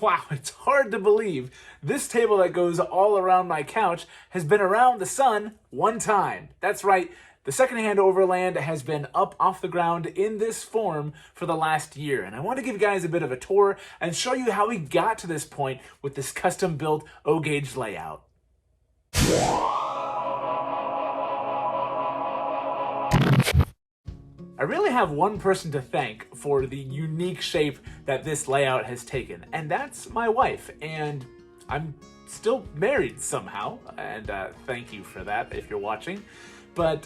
Wow, it's hard to believe this table that goes all around my couch has been around the sun one time. That's right, the secondhand Overland has been up off the ground in this form for the last year. And I want to give you guys a bit of a tour and show you how we got to this point with this custom built O-gauge layout. I really have one person to thank for the unique shape that this layout has taken, and that's my wife. And I'm still married somehow, and thank you for that if you're watching. But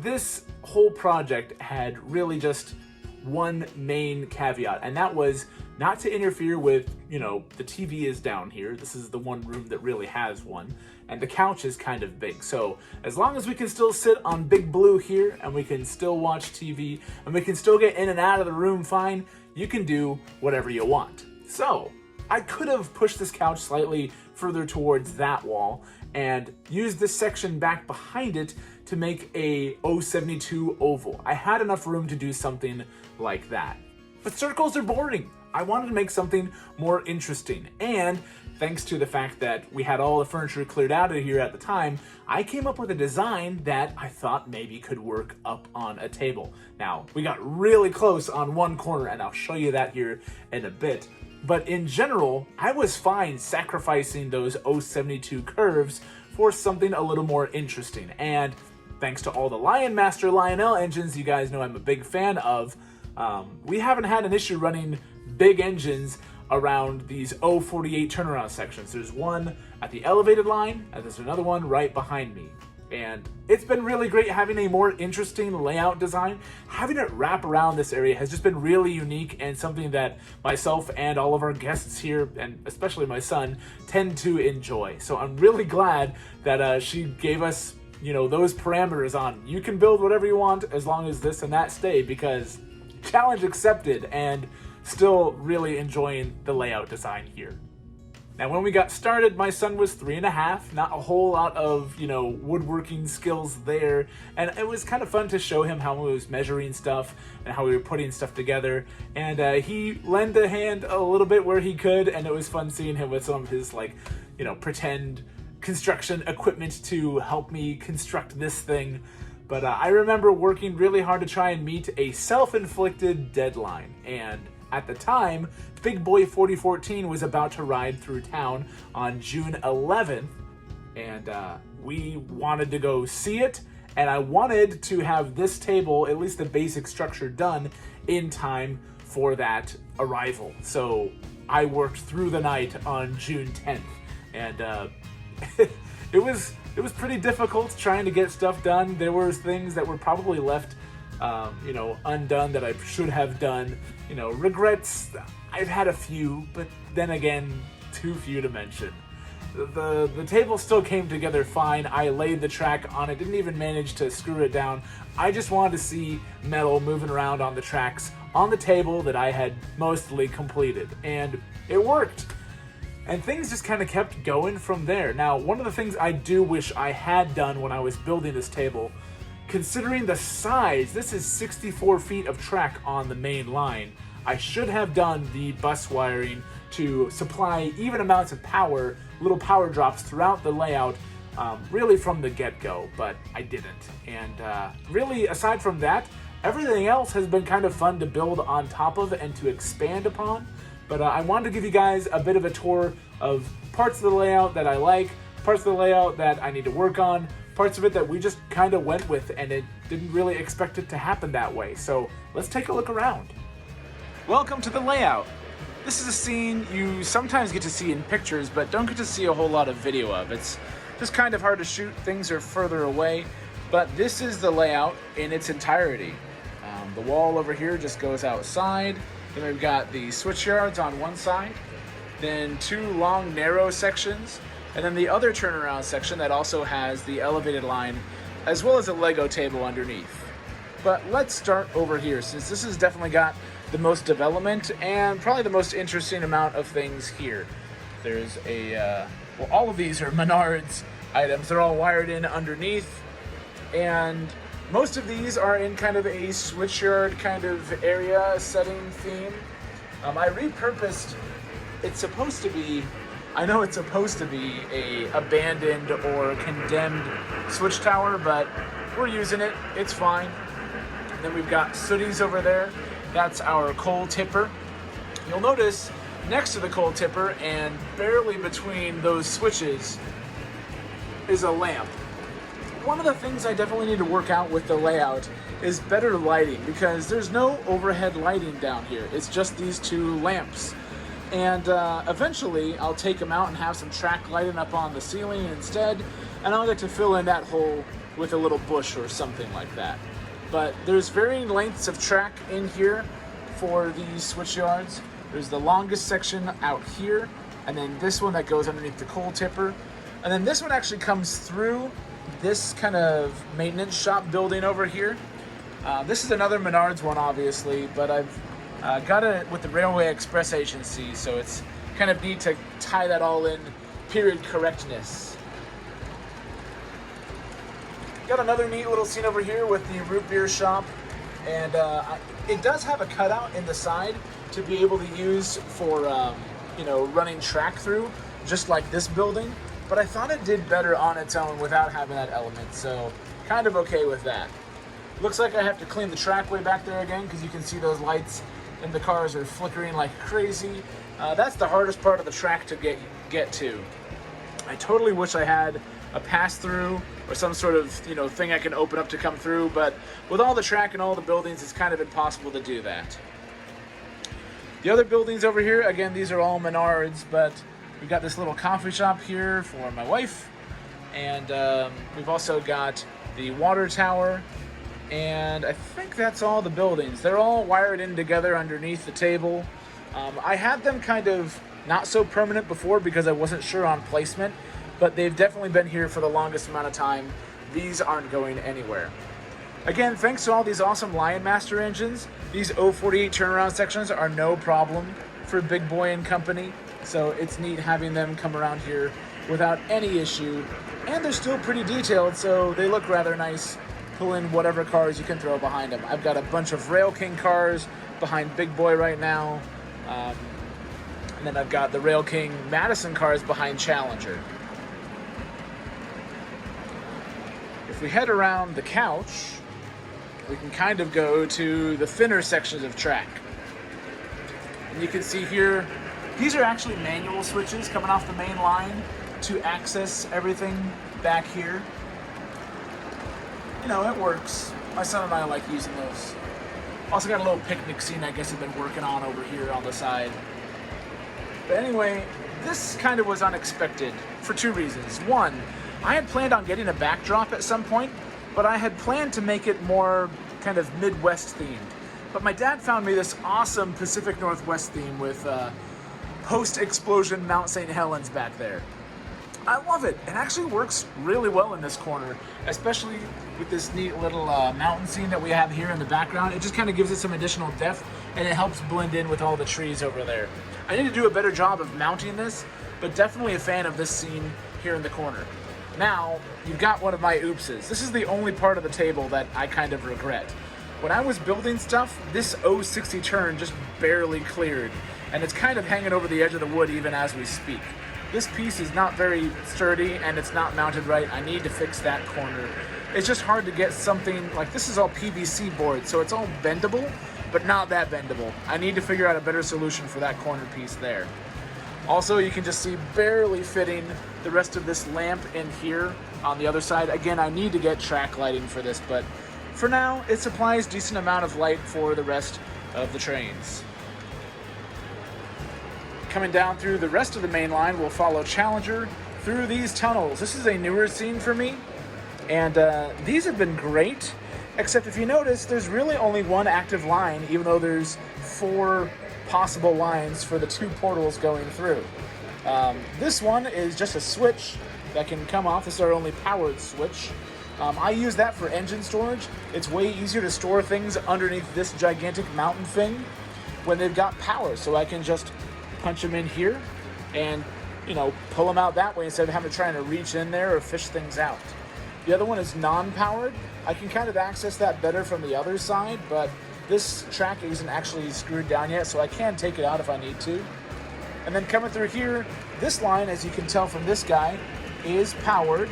this whole project had really just one main caveat, and that was not to interfere with, the TV is down here. This is the one room that really has one, and the couch is kind of big. So as long as we can still sit on Big Blue here, and we can still watch TV, and we can still get in and out of the room fine, you can do whatever you want. So I could have pushed this couch slightly further towards that wall and used this section back behind it to make a 072 oval. I had enough room to do something like that. But circles are boring. I wanted to make something more interesting, and thanks to the fact that we had all the furniture cleared out of here at the time, I came up with a design that I thought maybe could work up on a table. Now, we got really close on one corner, and I'll show you that here in a bit. But in general, I was fine sacrificing those 072 curves for something a little more interesting. And thanks to all the Lionmaster Lionel engines you guys know I'm a big fan of, we haven't had an issue running big engines around these 048 turnaround sections. There's one at the elevated line, and there's another one right behind me. And it's been really great having a more interesting layout design. Having it wrap around this area has just been really unique and something that myself and all of our guests here, and especially my son, tend to enjoy. So I'm really glad that she gave us, those parameters on, you can build whatever you want as long as this and that stay, because challenge accepted, and still really enjoying the layout design here. Now, when we got started, my son was 3.5, not a whole lot of, woodworking skills there. And it was kind of fun to show him how he was measuring stuff and how we were putting stuff together. And he lent a hand a little bit where he could, and it was fun seeing him with some of his, pretend construction equipment to help me construct this thing. But I remember working really hard to try and meet a self-inflicted deadline. And at the time, Big Boy 4014 was about to ride through town on June 11th, and we wanted to go see it, and I wanted to have this table, at least the basic structure, done in time for that arrival. So I worked through the night on June 10th, and it was pretty difficult trying to get stuff done. There were things that were probably left undone that I should have done. Regrets, I've had a few, but then again, too few to mention. The table still came together fine. I laid the track on it, didn't even manage to screw it down. I just wanted to see metal moving around on the tracks on the table that I had mostly completed, and it worked. And things just kind of kept going from there. Now, one of the things I do wish I had done when I was building this table, considering the size, this is 64 feet of track on the main line, I should have done the bus wiring to supply even amounts of power, little power drops throughout the layout, really from the get-go, but I didn't. And really, aside from that, everything else has been kind of fun to build on top of and to expand upon. But I wanted to give you guys a bit of a tour of parts of the layout that I like, parts of the layout that I need to work on, parts of it that we just kind of went with, and it didn't really expect it to happen that way. So let's take a look around. Welcome to the layout. This is a scene you sometimes get to see in pictures, but don't get to see a whole lot of video of. It's just kind of hard to shoot. Things are further away, but this is the layout in its entirety. The wall over here just goes outside. Then we've got the switch yards on one side, then two long narrow sections, and then the other turnaround section that also has the elevated line, as well as a Lego table underneath. But let's start over here, since this has definitely got the most development and probably the most interesting amount of things here. There's well, all of these are Menards items. They're all wired in underneath, and most of these are in kind of a switchyard kind of area setting theme. I repurposed it's supposed to be, I know it's supposed to be a abandoned or condemned switch tower, but we're using it. It's fine. Then we've got Sooties over there. That's our coal tipper. You'll notice next to the coal tipper and barely between those switches is a lamp. One of the things I definitely need to work out with the layout is better lighting, because there's no overhead lighting down here. It's just these two lamps. And eventually I'll take them out and have some track lighting up on the ceiling instead, and I'll get to fill in that hole with a little bush or something like that. But there's varying lengths of track in here for these switch yards. There's the longest section out here, and then this one that goes underneath the coal tipper. And then this one actually comes through this kind of maintenance shop building over here. This is another Menards one, obviously, but I've got it with the Railway Express Agency, so it's kind of neat to tie that all in period correctness. Got another neat little scene over here with the root beer shop, and it does have a cutout in the side to be able to use for running track through, just like this building. But I thought it did better on its own without having that element, so kind of okay with that. Looks like I have to clean the trackway back there again, because you can see those lights and the cars are flickering like crazy. That's the hardest part of the track to get to. I totally wish I had a pass-through or some sort of thing I can open up to come through, but with all the track and all the buildings, it's kind of impossible to do that. The other buildings over here, again, these are all Menards, but we've got this little coffee shop here for my wife, and we've also got the water tower, and I think that's all the buildings. They're all wired in together underneath the table. I had them kind of not so permanent before because I wasn't sure on placement, but they've definitely been here for the longest amount of time. These aren't going anywhere. Again, thanks to all these awesome Lionmaster engines, these 048 turnaround sections are no problem for Big Boy and Company, so it's neat having them come around here without any issue, and they're still pretty detailed, so they look rather nice. Pull in whatever cars you can throw behind them. I've got a bunch of Rail King cars behind Big Boy right now, and then I've got the Rail King Madison cars behind Challenger. If we head around the couch, we can kind of go to the thinner sections of track. And you can see here, these are actually manual switches coming off the main line to access everything back here. It works. My son and I like using those. Also got a little picnic scene I guess I've been working on over here on the side. But anyway, this kind of was unexpected for two reasons. One, I had planned on getting a backdrop at some point, but I had planned to make it more kind of Midwest themed. But my dad found me this awesome Pacific Northwest theme with post-explosion Mount St. Helens back there. I love it. It actually works really well in this corner, especially with this neat little mountain scene that we have here in the background. It just kind of gives it some additional depth, and it helps blend in with all the trees over there. I need to do a better job of mounting this, but definitely a fan of this scene here in the corner. Now, you've got one of my oopses. This is the only part of the table that I kind of regret. When I was building stuff, this 060 turn just barely cleared, and it's kind of hanging over the edge of the wood even as we speak. This piece is not very sturdy, and it's not mounted right. I need to fix that corner. It's just hard to get something, like this is all PVC board, so it's all bendable, but not that bendable. I need to figure out a better solution for that corner piece there. Also, you can just see barely fitting the rest of this lamp in here on the other side. Again, I need to get track lighting for this, but for now, it supplies decent amount of light for the rest of the trains. Coming down through the rest of the main line, we'll follow Challenger through these tunnels. This is a newer scene for me, and these have been great, except if you notice, there's really only one active line, even though there's 4 possible lines for the 2 portals going through. This one is just a switch that can come off. This is our only powered switch. I use that for engine storage. It's way easier to store things underneath this gigantic mountain thing when they've got power, so I can just punch them in here and pull them out that way instead of having to try to reach in there or fish things out. The other one is non-powered. I can kind of access that better from the other side, but this track isn't actually screwed down yet, so I can take it out if I need to. And then coming through here, this line, as you can tell from this guy, is powered.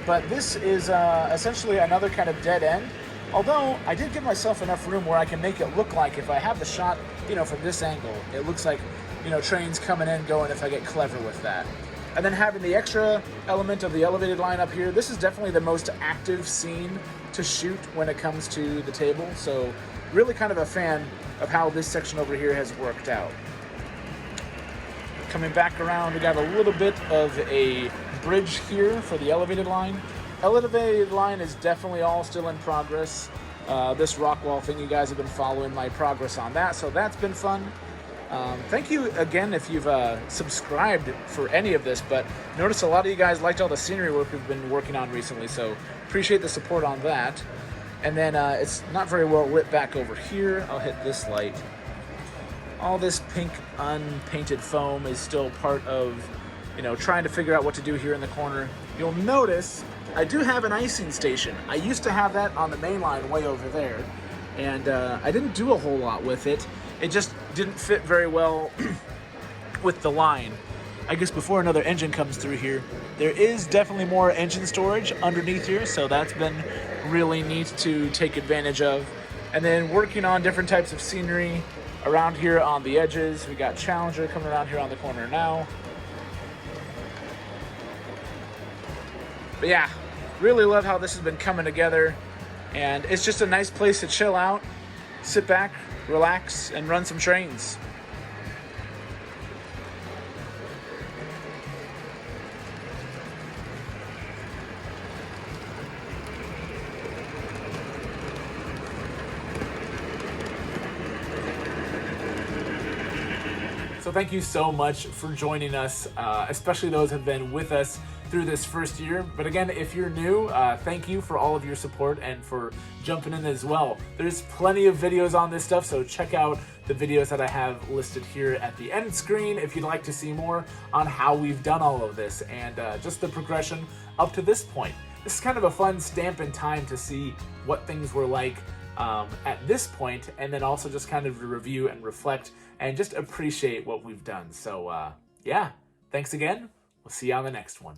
But this is essentially another kind of dead end. Although, I did give myself enough room where I can make it look like if I have the shot, from this angle, it looks like, trains coming in, going if I get clever with that. And then having the extra element of the elevated line up here, this is definitely the most active scene to shoot when it comes to the table. So really kind of a fan of how this section over here has worked out. Coming back around, we got a little bit of a bridge here for the elevated line. Elevated line is definitely all still in progress. This rock wall thing, you guys have been following my progress on that, so that's been fun. Thank you again if you've subscribed for any of this, but notice a lot of you guys liked all the scenery work we've been working on recently, so appreciate the support on that. And then it's not very well lit back over here. I'll hit this light. All this pink unpainted foam is still part of, trying to figure out what to do here in the corner. You'll notice I do have an icing station. I used to have that on the main line way over there, and I didn't do a whole lot with it. It just didn't fit very well with the line. I guess before another engine comes through here, there is definitely more engine storage underneath here, so that's been really neat to take advantage of. And then working on different types of scenery around here on the edges. We got Challenger coming around here on the corner now. But yeah, really love how this has been coming together, and it's just a nice place to chill out, sit back, relax, and run some trains. So thank you so much for joining us, especially those who have been with us through this first year. But again, if you're new, thank you for all of your support and for jumping in as well. There's plenty of videos on this stuff, so check out the videos that I have listed here at the end screen if you'd like to see more on how we've done all of this and just the progression up to this point. This is kind of a fun stamp in time to see what things were like at this point, and then also just kind of review and reflect and just appreciate what we've done. So yeah, thanks again. We'll see you on the next one.